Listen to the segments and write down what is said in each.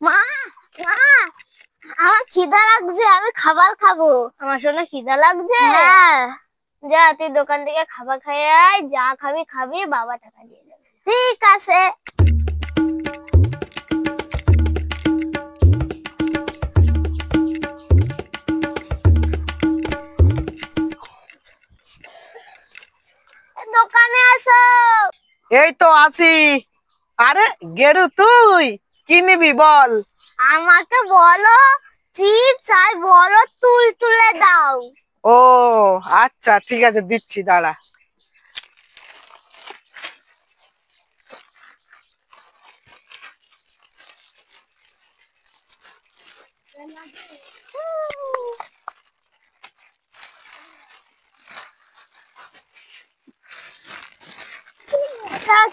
মা, মা, আমার খিদা লাগছে, আমি খাবার খাবো। আমার শোনা খিদা লাগছে। হ্যাঁ, যা তুই দোকান থেকে খাবার খেয়ে আয়, যা খাবি খাবি, বাবা টাকা দিয়ে দেবে। ঠিক আছে। দোকানে আসো। এই তো আছি। আরে গেরু, তুই কি নিবি বল? আমাকে বলো চিপস আর বলো তুলে দাও। ও আচ্ছা, ঠিক আছে, দিচ্ছি, দাঁড়া।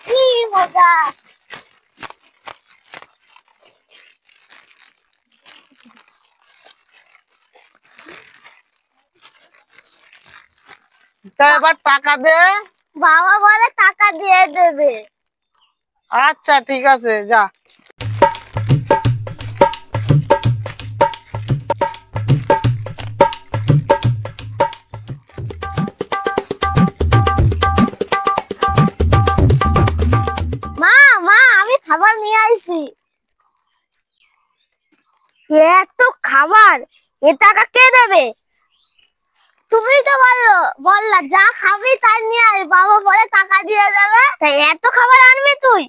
কি মজা। তা এবার টাকা দে। বাবা বলে টাকা দিয়ে দেবে। আচ্ছা ঠিক আছে, যা। মা, মা, আমি খাবার নিয়ে আইছি। এত খাবার, এ টাকা কে দেবে? তুমি তো বললা যা খাবি তাই নিয়ে আয়, বাবা বলে টাকা দিয়ে দেবে। তাই এত খাবার আনবি তুই?